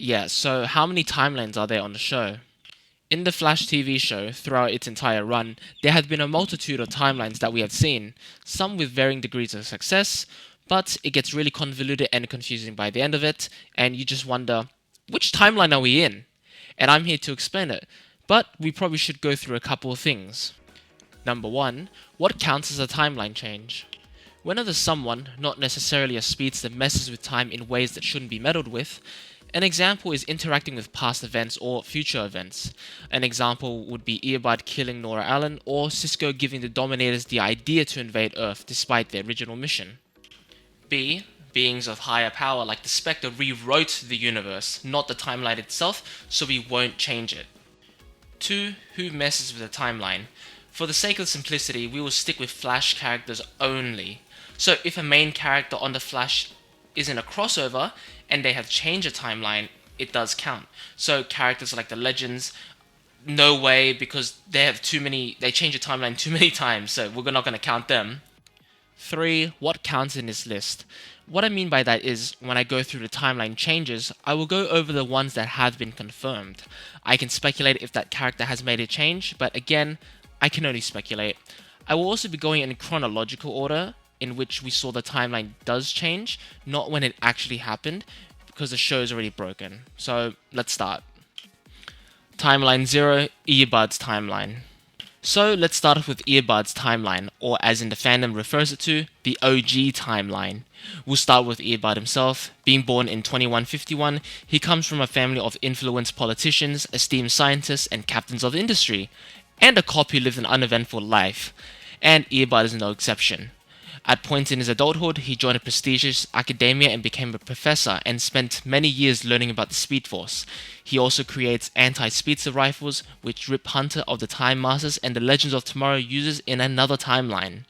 Yeah, so how many timelines are there on the show? In the Flash TV show, throughout its entire run, there have been a multitude of timelines that we have seen, some with varying degrees of success, but it gets really convoluted and confusing by the end of it, and you just wonder, which timeline are we in? And I'm here to explain it, but we probably should go through a couple of things. Number 1, what counts as a timeline change? Whenever someone, not necessarily a speedster, messes with time in ways that shouldn't be meddled with, an example is interacting with past events or future events. An example would be Eobard killing Nora Allen or Cisco giving the Dominators the idea to invade Earth despite their original mission. B. Beings of higher power like the Spectre rewrote the universe, not the timeline itself, so we won't change it. 2. Who messes with the timeline? For the sake of simplicity, we will stick with Flash characters only. So if a main character on the Flash is in a crossover and they have changed a timeline, it does count. So characters like the Legends, no way, because they change a timeline too many times, so we're not going to count them. 3. What counts in this list? What I mean by that is, when I go through the timeline changes, I will go over the ones that have been confirmed. I can speculate if that character has made a change, but again, I can only speculate. I will also be going in chronological order, in which we saw the timeline does change, not when it actually happened, because the show is already broken. So, let's start. Timeline 0, Eobard's timeline. So let's start off with Eobard's timeline, or as in the fandom refers it to, the OG timeline. We'll start with Eobard himself. Being born in 2151, he comes from a family of influenced politicians, esteemed scientists, and captains of industry, and a cop who lived an uneventful life. And Eobard is no exception. At points in his adulthood, he joined a prestigious academia and became a professor and spent many years learning about the Speed Force. He also creates anti-speedster rifles, which Rip Hunter of the Time Masters and the Legends of Tomorrow uses in another timeline.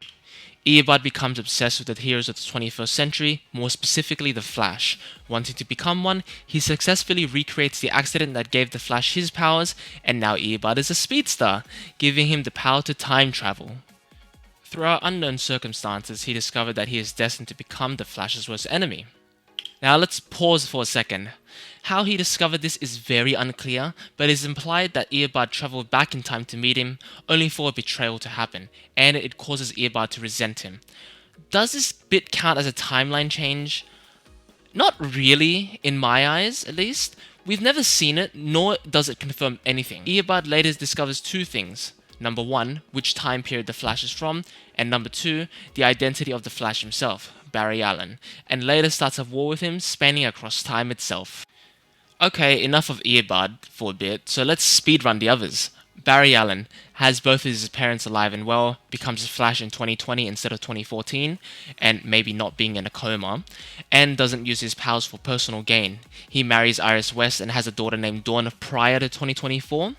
Eobard becomes obsessed with the heroes of the 21st century, more specifically the Flash. Wanting to become one, he successfully recreates the accident that gave the Flash his powers, and now Eobard is a speedster, giving him the power to time travel. Throughout unknown circumstances, he discovered that he is destined to become the Flash's worst enemy. Now let's pause for a second. How he discovered this is very unclear, but it is implied that Eobard traveled back in time to meet him, only for a betrayal to happen, and it causes Eobard to resent him. Does this bit count as a timeline change? Not really, in my eyes at least. We've never seen it, nor does it confirm anything. Eobard later discovers two things. Number 1, which time period the Flash is from, and number 2, the identity of the Flash himself, Barry Allen, and later starts a war with him spanning across time itself. Okay, enough of Eobard for a bit, so let's speedrun the others. Barry Allen has both of his parents alive and well, becomes a Flash in 2020 instead of 2014, and maybe not being in a coma, and doesn't use his powers for personal gain. He marries Iris West and has a daughter named Dawn prior to 2024.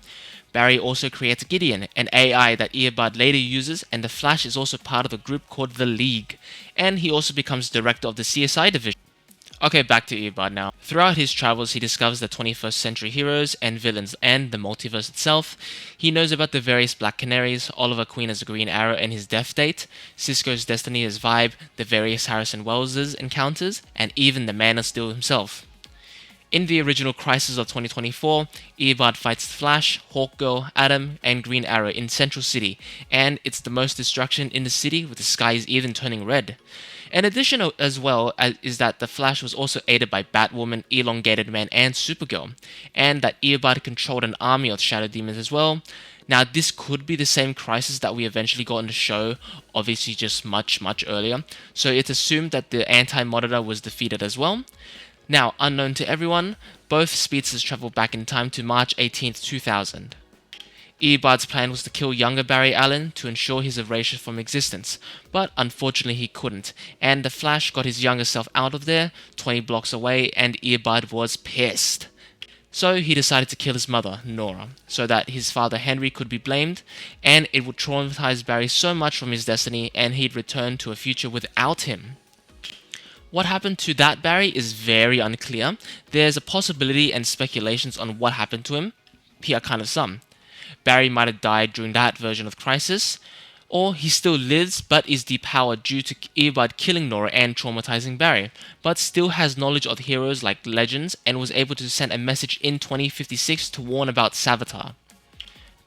Barry also creates Gideon, an AI that Eobard later uses, and the Flash is also part of a group called the League, and he also becomes director of the CSI division. Okay, back to Eobard now. Throughout his travels, he discovers the 21st century heroes and villains and the multiverse itself. He knows about the various Black Canaries, Oliver Queen as the Green Arrow and his death date, Cisco's Destiny as Vibe, the various Harrison Wells' encounters, and even the Man of Steel himself. In the original Crisis of 2024, Eobard fights the Flash, Hawkgirl, Atom, and Green Arrow in Central City, and it's the most destruction in the city, with the skies even turning red. An addition as well is that the Flash was also aided by Batwoman, Elongated Man, and Supergirl, and that Eobard controlled an army of Shadow Demons as well. Now, this could be the same Crisis that we eventually got in the show, obviously just much, much earlier, so it's assumed that the Anti-Monitor was defeated as well. Now, unknown to everyone, both speedsters travel back in time to March 18th, 2000. Eobard's plan was to kill younger Barry Allen to ensure his erasure from existence, but unfortunately he couldn't, and the Flash got his younger self out of there, 20 blocks away, and Eobard was pissed. So he decided to kill his mother, Nora, so that his father Henry could be blamed, and it would traumatize Barry so much from his destiny, and he'd return to a future without him. What happened to that Barry is very unclear. There's a possibility and speculations on what happened to him. Here are kind of some. Barry might have died during that version of Crisis, Or he still lives but is depowered due to Eobard killing Nora and traumatizing Barry, but still has knowledge of heroes like legends and was able to send a message in 2056 to warn about Savitar.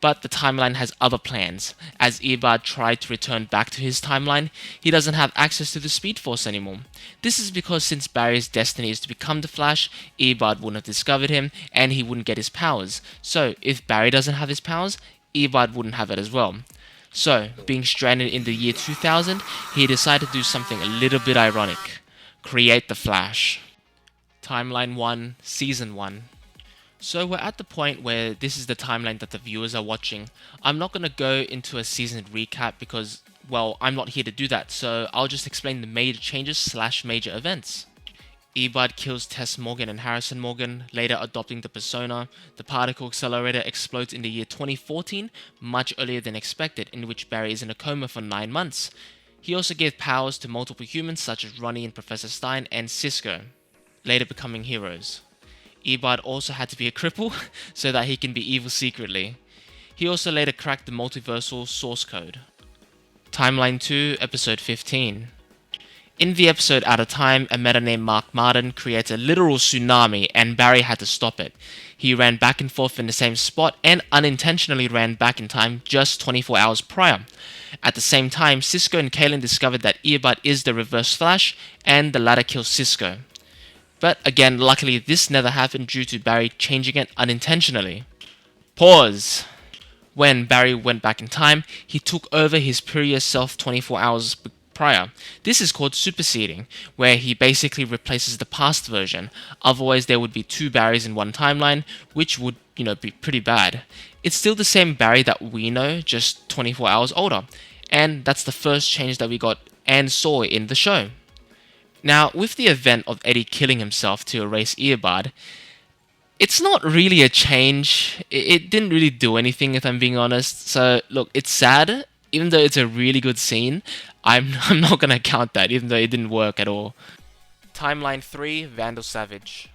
But the timeline has other plans. As Eobard tried to return back to his timeline, he doesn't have access to the Speed Force anymore. This is because since Barry's destiny is to become the Flash, Eobard wouldn't have discovered him and he wouldn't get his powers. So if Barry doesn't have his powers, Eobard wouldn't have it as well. So, being stranded in the year 2000, he decided to do something a little bit ironic. Create the Flash. Timeline 1, Season 1. So we're at the point where this is the timeline that the viewers are watching. I'm not going to go into a season recap because, well, I'm not here to do that, so I'll just explain the major changes / major events. Eobard kills Tess Morgan and Harrison Morgan, later adopting the persona. The particle accelerator explodes in the year 2014, much earlier than expected, in which Barry is in a coma for 9 months. He also gave powers to multiple humans such as Ronnie and Professor Stein and Cisco, later becoming heroes. Eobard also had to be a cripple so that he can be evil secretly. He also later cracked the multiversal source code. Timeline 2, Episode 15. In the episode Out of Time, a meta named Mark Martin creates a literal tsunami and Barry had to stop it. He ran back and forth in the same spot and unintentionally ran back in time just 24 hours prior. At the same time, Cisco and Kalen discovered that Eobard is the Reverse Flash and the latter kills Cisco. But again, luckily this never happened due to Barry changing it unintentionally. Pause. When Barry went back in time, he took over his previous self 24 hours prior. This is called superseding, where he basically replaces the past version. Otherwise there would be 2 Barrys in one timeline, which would, be pretty bad. It's still the same Barry that we know, just 24 hours older. And that's the first change that we got and saw in the show. Now, with the event of Eddie killing himself to erase Eobard, it's not really a change. It didn't really do anything, if I'm being honest. So, look, it's sad. Even though it's a really good scene, I'm not going to count that, even though it didn't work at all. Timeline 3, Vandal Savage.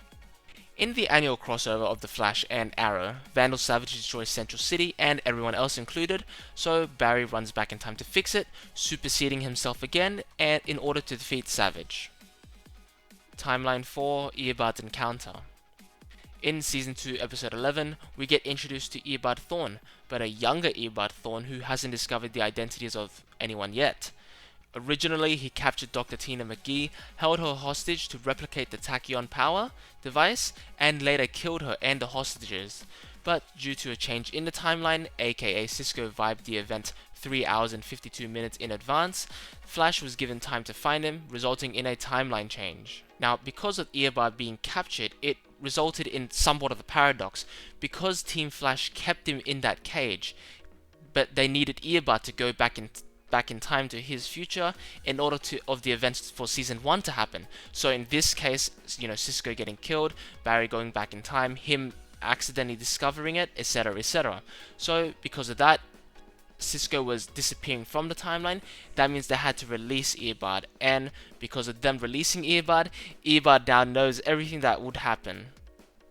In the annual crossover of The Flash and Arrow, Vandal Savage destroys Central City and everyone else included, so Barry runs back in time to fix it, superseding himself again and in order to defeat Savage. Timeline 4, Eobard's Encounter. In Season 2, Episode 11, we get introduced to Eobard Thawne, but a younger Eobard Thawne who hasn't discovered the identities of anyone yet. Originally, he captured Dr. Tina McGee, held her hostage to replicate the Tachyon power device, and later killed her and the hostages. But due to a change in the timeline, aka Cisco vibed the event 3 hours and 52 minutes in advance, Flash was given time to find him, resulting in a timeline change. Now, because of Eobard being captured, it resulted in somewhat of a paradox. Because Team Flash kept him in that cage, but they needed Eobard to go back in time to his future in order of the events for Season 1 to happen. So in this case, Cisco getting killed, Barry going back in time, him accidentally discovering it, etc, etc. So because of that, Cisco was disappearing from the timeline. That means they had to release Eobard, and because of them releasing Eobard now knows everything that would happen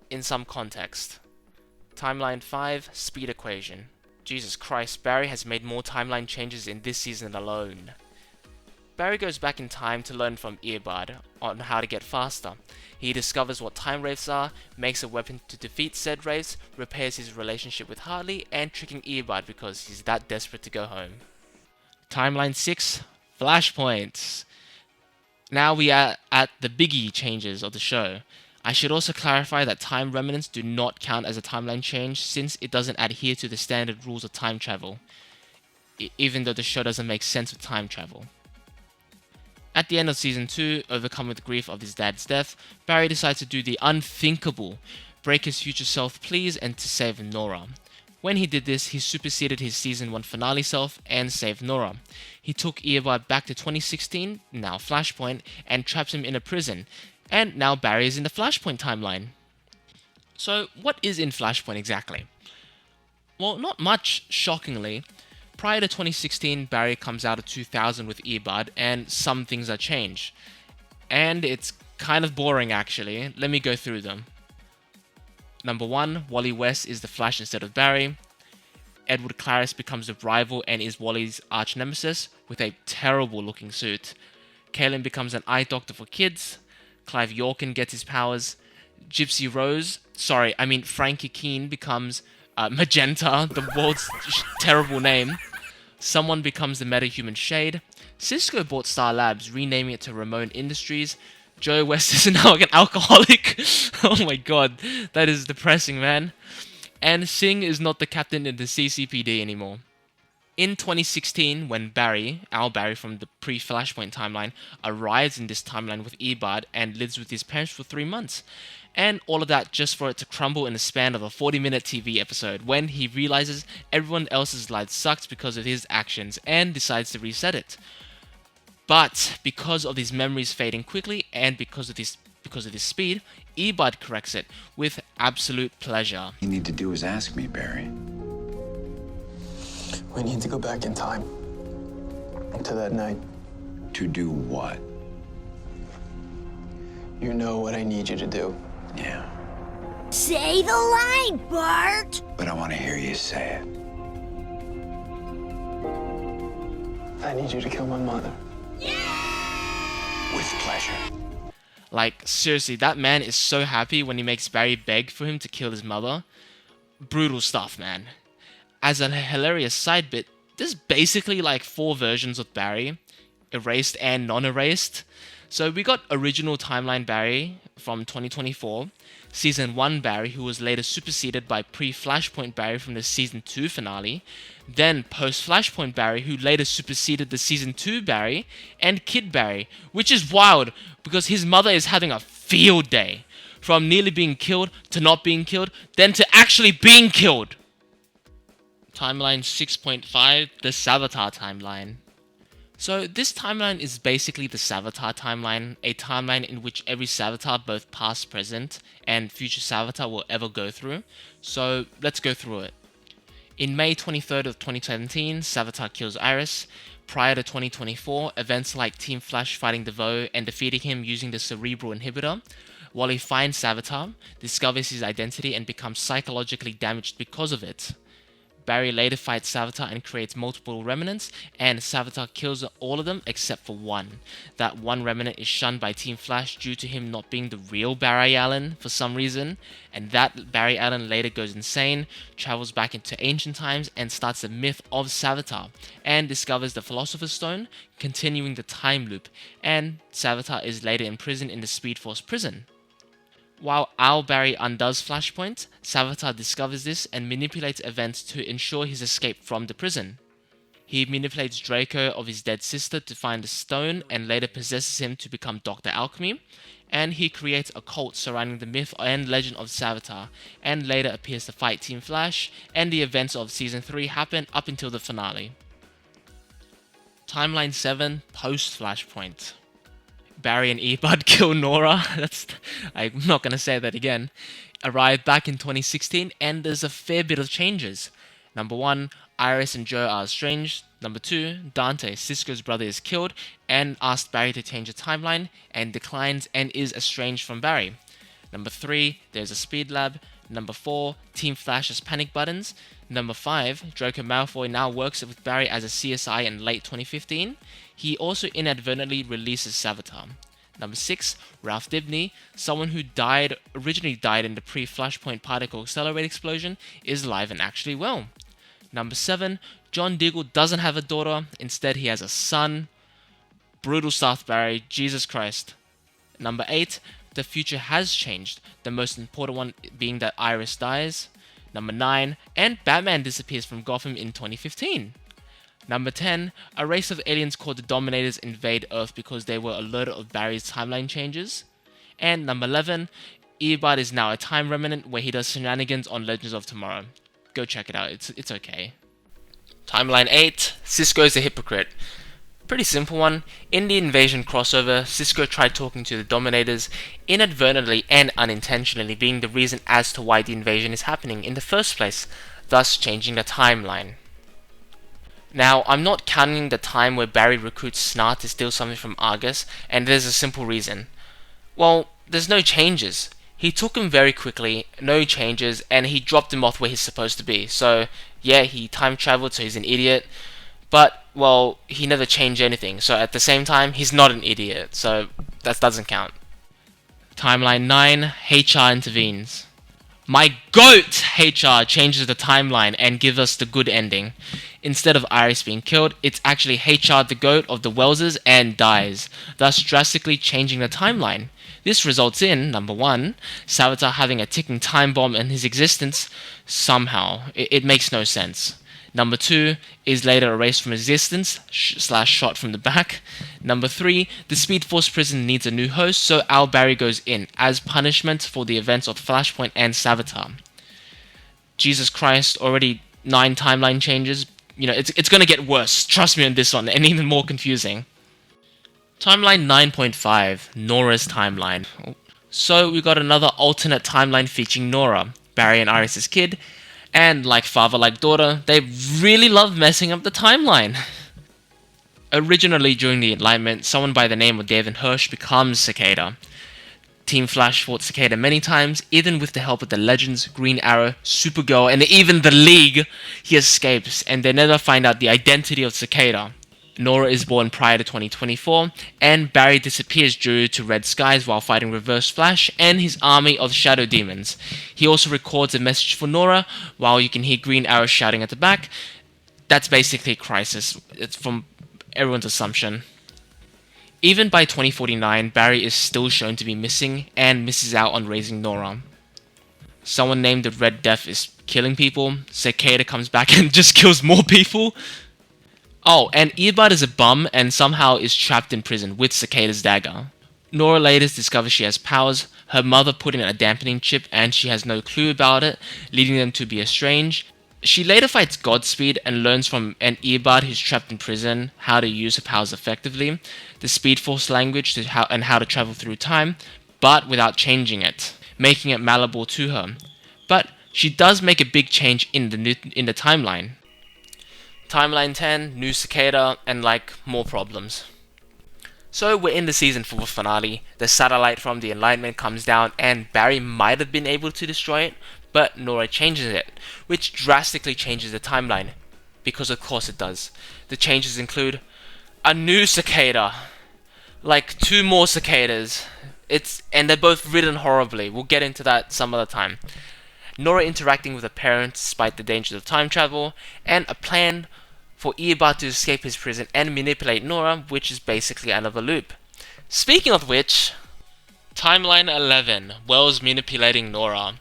in some context. Timeline 5, Speed Equation. Jesus Christ, Barry has made more timeline changes in this season alone. Barry goes back in time to learn from Eobard on how to get faster. He discovers what time wraiths are, makes a weapon to defeat said wraiths, repairs his relationship with Hartley, and tricking Eobard because he's that desperate to go home. Timeline 6, Flashpoints. Now we are at the biggie changes of the show. I should also clarify that time remnants do not count as a timeline change since it doesn't adhere to the standard rules of time travel, even though the show doesn't make sense with time travel. At the end of Season 2, overcome with the grief of his dad's death, Barry decides to do the unthinkable, break his future self please and to save Nora. When he did this, he superseded his Season 1 finale self and saved Nora. He took Eobard back to 2016, now Flashpoint, and traps him in a prison. And now Barry is in the Flashpoint timeline. So what is in Flashpoint exactly? Well, not much, shockingly. Prior to 2016, Barry comes out of 2000 with Eobard, and some things are changed. And it's kind of boring actually. Let me go through them. Number 1, Wally West is the Flash instead of Barry. Edward Claris becomes a rival and is Wally's arch nemesis with a terrible looking suit. Kaelin becomes an eye doctor for kids. Clive Yorkin gets his powers. Frankie Keene becomes Magenta, the world's terrible name. Someone becomes the metahuman Shade. Cisco bought Star Labs, renaming it to Ramon Industries. Joe West is now an alcoholic. Oh my god, that is depressing, man. And Singh is not the captain in the CCPD anymore. In 2016, when Al Barry from the pre-Flashpoint timeline, arrives in this timeline with Eobard and lives with his parents for 3 months. And all of that just for it to crumble in the span of a 40-minute TV episode when he realizes everyone else's life sucks because of his actions and decides to reset it. But because of his memories fading quickly and because of his speed, Eobard corrects it with absolute pleasure. You need to do is ask me, Barry. We need to go back in time. To that night. To do what? You know what I need you to do. Yeah. Say the line, Bart! But I want to hear you say it. I need you to kill my mother. With pleasure. Like, seriously, that man is so happy when he makes Barry beg for him to kill his mother. Brutal stuff, man. As a hilarious side bit, there's basically like 4 versions of Barry, erased and non-erased. So we got original timeline Barry from 2024, Season 1 Barry, who was later superseded by pre-Flashpoint Barry from the Season 2 finale, then post-Flashpoint Barry, who later superseded the Season 2 Barry, and Kid Barry, which is wild because his mother is having a field day. From nearly being killed to not being killed, then to actually being killed. Timeline 6.5, the Savitar timeline. So this timeline is basically the Savitar timeline, a timeline in which every Savitar, both past, present, and future Savitar will ever go through. So let's go through it. In May 23rd of 2017, Savitar kills Iris. Prior to 2024, events like Team Flash fighting DeVoe and defeating him using the Cerebral Inhibitor. Wally finds Savitar, discovers his identity, and becomes psychologically damaged because of it. Barry later fights Savitar and creates multiple remnants, and Savitar kills all of them except for one. That one remnant is shunned by Team Flash due to him not being the real Barry Allen for some reason, and that Barry Allen later goes insane, travels back into ancient times, and starts the myth of Savitar, and discovers the Philosopher's Stone, continuing the time loop, and Savitar is later imprisoned in the Speed Force prison. While Al Barry undoes Flashpoint, Savitar discovers this and manipulates events to ensure his escape from the prison. He manipulates Draco of his dead sister to find the stone and later possesses him to become Dr. Alchemy, and he creates a cult surrounding the myth and legend of Savitar, and later appears to fight Team Flash, and the events of Season 3 happen up until the finale. Timeline 7, post-Flashpoint. Barry and Eobard kill Nora. I'm not going to say that again. Arrived back in 2016, and there's a fair bit of changes. Number 1, Iris and Joe are estranged. Number 2, Dante, Cisco's brother, is killed and asked Barry to change the timeline, and declines and is estranged from Barry. Number 3, there's a speed lab. Number 4, Team Flash has panic buttons. Number 5, Draco Malfoy now works with Barry as a CSI in late 2015. He also inadvertently releases Savitar. Number 6, Ralph Dibny, someone who originally died in the pre-Flashpoint particle accelerator explosion, is alive and actually well. Number 7, John Diggle doesn't have a daughter, instead he has a son. Brutal stuff, Barry, Jesus Christ. Number 8, the future has changed, the most important one being that Iris dies. Number 9, and Batman disappears from Gotham in 2015. Number 10, a race of aliens called the Dominators invade Earth because they were alerted of Barry's timeline changes. And number 11, Eobard is now a time remnant where he does shenanigans on Legends of Tomorrow. Go check it out, it's okay. Timeline 8, Cisco is a hypocrite. Pretty simple one. In the Invasion crossover, Cisco tried talking to the Dominators, inadvertently and unintentionally being the reason as to why the invasion is happening in the first place, thus changing the timeline. Now, I'm not counting the time where Barry recruits Snart to steal something from Argus, and there's a simple reason. Well, there's no changes. He took him very quickly, no changes, and he dropped him off where he's supposed to be. So, yeah, he time traveled, so he's an idiot. But, well, he never changed anything. So at the same time, he's not an idiot. So that doesn't count. Timeline 9, HR intervenes. My GOAT HR changes the timeline and gives us the good ending. Instead of Iris being killed, it's actually HR the GOAT of the Welleses and dies, thus drastically changing the timeline. This results in, number 1, Savitar having a ticking time bomb in his existence somehow. It makes no sense. Number 2 is later erased from existence / shot from the back. Number 3, the Speed Force prison needs a new host, so Al Barry goes in as punishment for the events of Flashpoint and Savitar. Jesus Christ, already 9 timeline changes. It's gonna get worse. Trust me on this one, and even more confusing. Timeline 9.5, Nora's timeline. So we got another alternate timeline featuring Nora, Barry and Iris' kid, and like father like daughter, they really love messing up the timeline. Originally during the Enlightenment, someone by the name of David Hirsch becomes Cicada. Team Flash fought Cicada many times, even with the help of the Legends, Green Arrow, Supergirl, and even the League. He escapes, and they never find out the identity of Cicada. Nora is born prior to 2024, and Barry disappears due to red skies while fighting Reverse Flash and his army of shadow demons. He also records a message for Nora, while you can hear Green Arrow shouting at the back. That's basically Crisis. It's from everyone's assumption. Even by 2049, Barry is still shown to be missing and misses out on raising Nora. Someone named the Red Death is killing people. Cicada comes back and just kills more people. Oh, and Earbud is a bum and somehow is trapped in prison with Cicada's dagger. Nora later discovers she has powers. Her mother put in a dampening chip and she has no clue about it, leading them to be estranged. She later fights Godspeed and learns from an Earbud who's trapped in prison how to use her powers effectively, the Speed Force language and how to travel through time, but without changing it, making it malleable to her. But she does make a big change in the timeline. Timeline 10, new Cicada, and more problems. So we're in the season 4 finale. The satellite from the Enlightenment comes down and Barry might have been able to destroy it, but Nora changes it, which drastically changes the timeline. Because of course it does. The changes include a new Cicada, 2 more Cicadas. And they're both written horribly. We'll get into that some other time. Nora interacting with her parents despite the dangers of time travel, and a plan for Earbud to escape his prison and manipulate Nora, which is basically another loop. Speaking of which, Timeline 11, Wells manipulating Nora.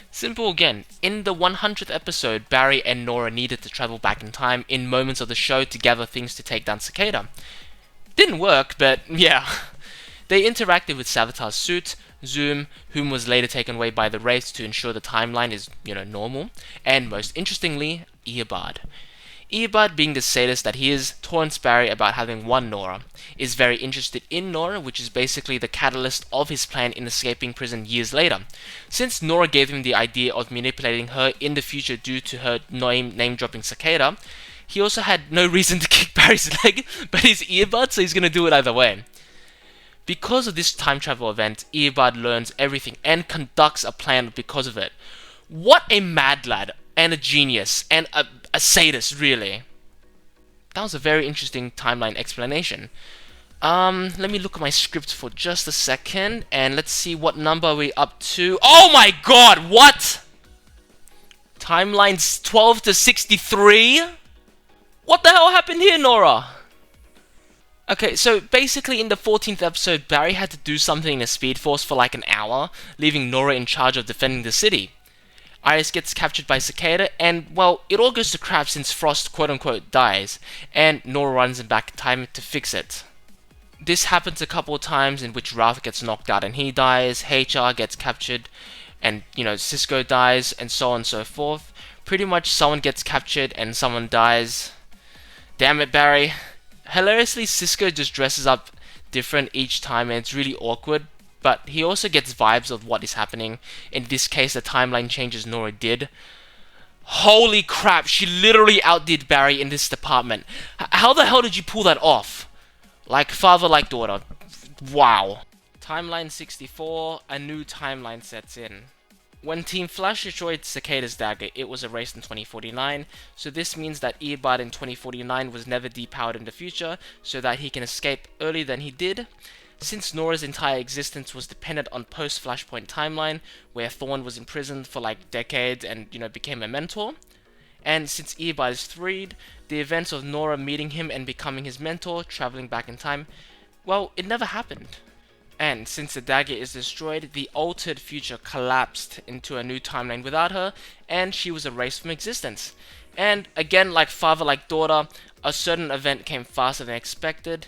Simple again, in the 100th episode, Barry and Nora needed to travel back in time in moments of the show to gather things to take down Cicada. Didn't work, but yeah. They interacted with Savitar's suit, Zoom, whom was later taken away by the Wraiths to ensure the timeline is, normal, and most interestingly, Earbud. Earbud, being the sadist that he is, taunts Barry about having won Nora, is very interested in Nora, which is basically the catalyst of his plan in escaping prison years later. Since Nora gave him the idea of manipulating her in the future due to her name-dropping Cicada, he also had no reason to kick Barry's leg, but he's Earbud, so he's gonna do it either way. Because of this time travel event, Earbud learns everything and conducts a plan because of it. What a mad lad, and a genius, and a sadist, really. That was a very interesting timeline explanation. Let me look at my script for just a second, and let's see what number are we up to. Oh my god, what? Timelines 12 to 63? What the hell happened here, Nora? Okay, so basically in the 14th episode, Barry had to do something in the Speed Force for an hour, leaving Nora in charge of defending the city. Iris gets captured by Cicada, and, well, it all goes to crap since Frost quote-unquote dies, and Nora runs him back in time to fix it. This happens a couple of times in which Ralph gets knocked out and he dies, HR gets captured, and, Cisco dies, and so on and so forth. Pretty much someone gets captured and someone dies. Damn it, Barry. Hilariously, Cisco just dresses up different each time and it's really awkward, but he also gets vibes of what is happening. In this case, the timeline changes Nora did. Holy crap, she literally outdid Barry in this department. How the hell did you pull that off? Like father, like daughter. Wow. Timeline 64, a new timeline sets in. When Team Flash destroyed Cicada's dagger, it was erased in 2049, so this means that Eobard in 2049 was never depowered in the future, so that he can escape earlier than he did. Since Nora's entire existence was dependent on post-Flashpoint timeline, where Thawne was imprisoned for like decades and, became a mentor, and since Eobard is freed, the events of Nora meeting him and becoming his mentor, traveling back in time, well, it never happened. And since the dagger is destroyed, the altered future collapsed into a new timeline without her, and she was erased from existence. And again, like father, like daughter, a certain event came faster than expected,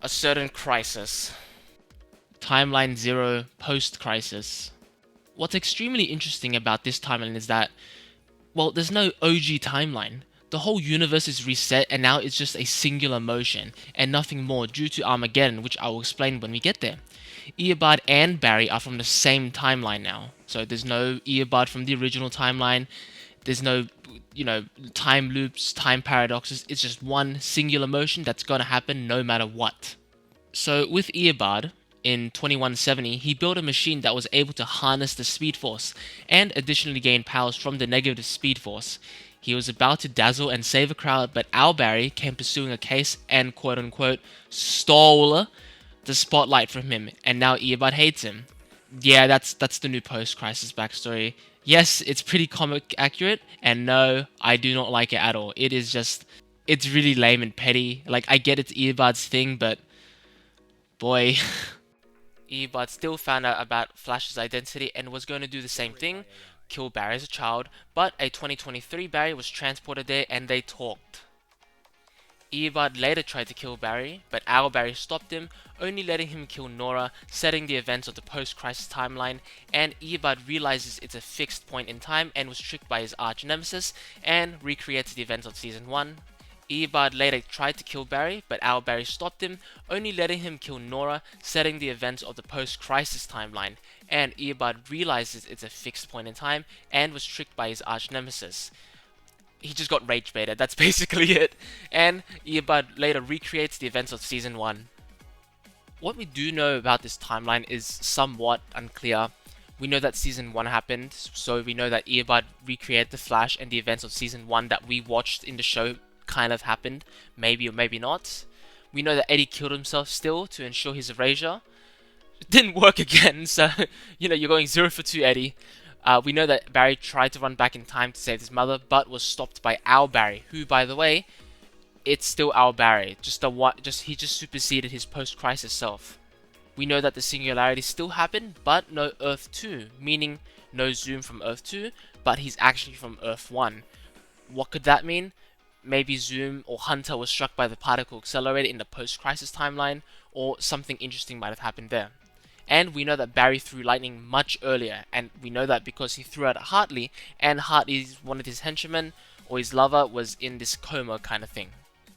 a certain crisis. Timeline 0 post-crisis. What's extremely interesting about this timeline is that, well, there's no OG timeline. The whole universe is reset and now it's just a singular motion and nothing more due to Armageddon, which I will explain when we get there. Eobard and Barry are from the same timeline now. So there's no Eobard from the original timeline. There's no, time loops, time paradoxes. It's just one singular motion that's gonna happen no matter what. So with Eobard, in 2170, he built a machine that was able to harness the Speed Force and additionally gain powers from the negative Speed Force. He was about to dazzle and save a crowd, but Al Barry came pursuing a case and quote-unquote stole the spotlight from him, and now Eobard hates him. Yeah, that's the new post-crisis backstory. Yes, it's pretty comic accurate, and no, I do not like it at all. It's really lame and petty. Like, I get it's Eobard's thing, but boy. Eobard still found out about Flash's identity and was going to do the same thing, kill Barry as a child, but a 2023 Barry was transported there and they talked. Eobard later tried to kill Barry, but Al Barry stopped him, only letting him kill Nora, setting the events of the post-crisis timeline, and Eobard realizes it's a fixed point in time and was tricked by his arch-nemesis, and recreates the events of Season 1. Eobard later tried to kill Barry, but Al Barry stopped him, only letting him kill Nora, setting the events of the post-crisis timeline, and Eobard realizes it's a fixed point in time and was tricked by his arch-nemesis. He just got rage baited, that's basically it, and Eobard later recreates the events of Season 1. What we do know about this timeline is somewhat unclear. We know that Season 1 happened, so we know that Eobard recreated the Flash and the events of Season 1 that we watched in the show kind of happened, maybe or maybe not. We know that Eddie killed himself still to ensure his erasure. It didn't work again, so, you're going 0 for 2, Eddie. We know that Barry tried to run back in time to save his mother, but was stopped by Al Barry, who, by the way, it's still Al Barry. He just superseded his post-crisis self. We know that the singularity still happened, but no Earth 2, meaning no Zoom from Earth 2, but he's actually from Earth 1. What could that mean? Maybe Zoom or Hunter was struck by the particle accelerator in the post-crisis timeline, or something interesting might have happened there. And we know that Barry threw lightning much earlier, and we know that because he threw it at Hartley, and Hartley's one of his henchmen, or his lover, was in this coma kind of thing.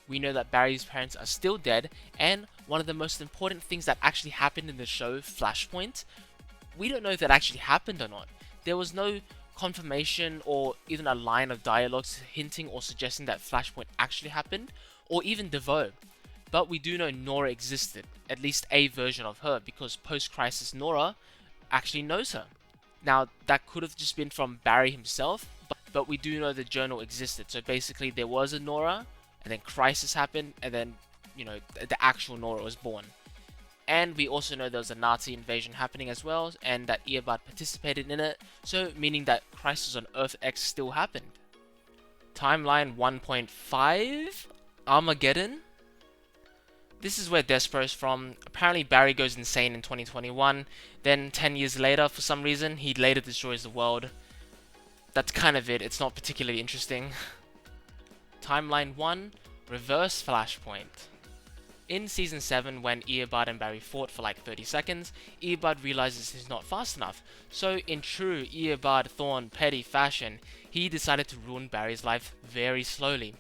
We know that Barry's parents are still dead, and one of the most important things that actually happened in the show, Flashpoint, we don't know if that actually happened or not. There was no confirmation or even a line of dialogues hinting or suggesting that Flashpoint actually happened, or even DeVoe. But we do know Nora existed, at least a version of her, because post-crisis Nora actually knows her. Now, that could have just been from Barry himself, but we do know the journal existed. So basically there was a Nora, and then Crisis happened, and then, the actual Nora was born. And we also know there was a Nazi invasion happening as well, and that Eobard participated in it, so meaning that Crisis on Earth X still happened. Timeline 1.5? Armageddon? This is where Despero is from. Apparently Barry goes insane in 2021, then 10 years later, for some reason, he later destroys the world. That's kind of it, it's not particularly interesting. Timeline 1, Reverse Flashpoint. In Season 7, when Eobard and Barry fought for like 30 seconds, Eobard realizes he's not fast enough. So in true Eobard Thawne petty fashion, he decided to ruin Barry's life very slowly.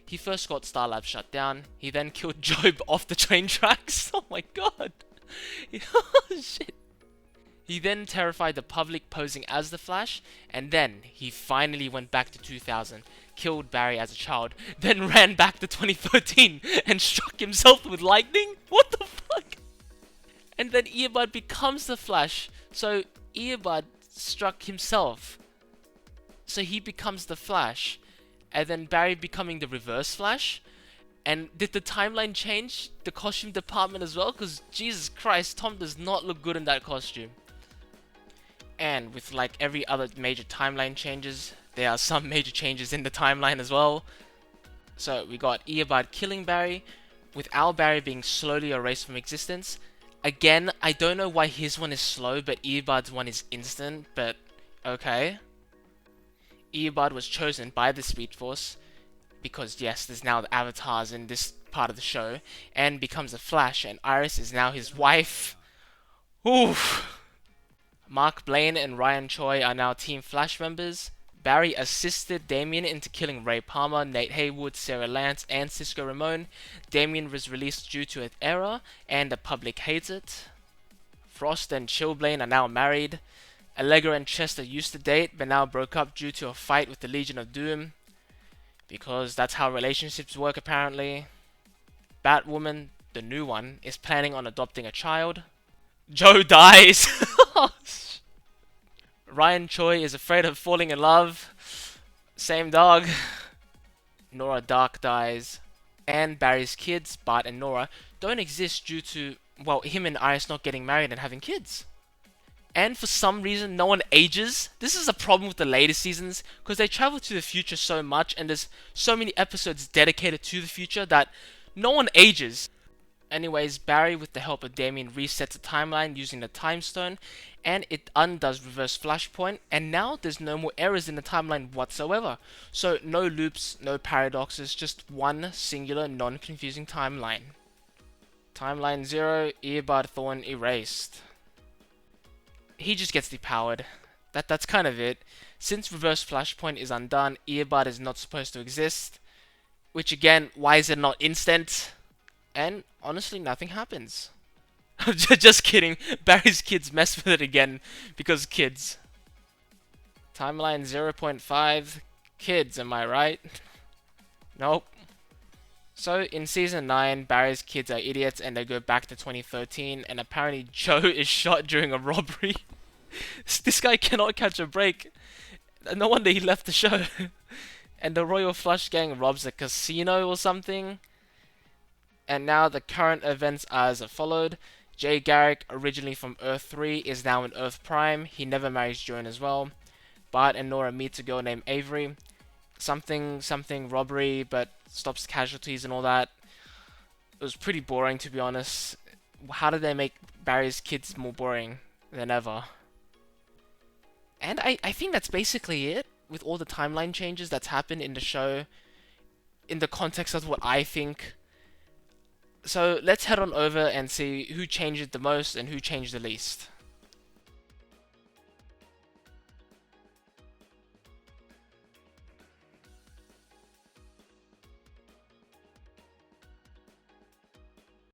He first got Starlab shut down, he then killed Job off the train tracks. Oh my god! Oh shit! He then terrified the public posing as the Flash, and then he finally went back to 2000, killed Barry as a child, then ran back to 2013 and struck himself with lightning? What the fuck? And then Eobard becomes the Flash. So Eobard struck himself. So he becomes the Flash. And then Barry becoming the Reverse Flash. And did the timeline change the costume department as well? Because Jesus Christ, Tom does not look good in that costume. And with like every other major timeline changes, there are some major changes in the timeline as well. So we got Eobard killing Barry, with our Barry being slowly erased from existence. Again, I don't know why his one is slow, but Eobard's one is instant, but okay. Eobard was chosen by the Speed Force, because yes, there's now the avatars in this part of the show, and becomes a Flash, and Iris is now his wife. Oof. Mark Blaine and Ryan Choi are now Team Flash members. Barry assisted Damian into killing Ray Palmer, Nate Haywood, Sarah Lance, and Cisco Ramon. Damian was released due to an error, and the public hates it. Frost and Chilblain are now married. Allegra and Chester used to date, but now broke up due to a fight with the Legion of Doom. Because that's how relationships work apparently. Batwoman, the new one, is planning on adopting a child. Joe dies! Ryan Choi is afraid of falling in love. Same dog. Nora Dark dies. And Barry's kids, Bart and Nora, don't exist due to, well, him and Iris not getting married and having kids. And for some reason, no one ages. This is a problem with the later seasons, because they travel to the future so much, and there's so many episodes dedicated to the future that no one ages. Anyways, Barry, with the help of Damian, resets a timeline using the Time Stone, and it undoes Reverse Flashpoint, and now there's no more errors in the timeline whatsoever. So no loops, no paradoxes, just one singular, non-confusing timeline. Timeline 0, Eobard Thawne erased. He just gets depowered. That's kind of it. Since Reverse Flashpoint is undone, Eobard is not supposed to exist. Which again, why is it not instant? And honestly, nothing happens. Just kidding. Barry's kids mess with it again because kids. Timeline 0.5. Kids, am I right? Nope. So in season 9, Barry's kids are idiots and they go back to 2013, and apparently Joe is shot during a robbery. This guy cannot catch a break. No wonder he left the show. And the Royal Flush Gang robs a casino or something. And now the current events are as followed. Jay Garrick, originally from Earth 3, is now in Earth Prime. He never marries Joan as well. Bart and Nora meet a girl named Avery. Something robbery, but stops casualties and all that. It was pretty boring, to be honest. How did they make Barry's kids more boring than ever? And I think that's basically it, with all the timeline changes that's happened in the show, in the context of what I think. So let's head on over and see who changed it the most and who changed the least.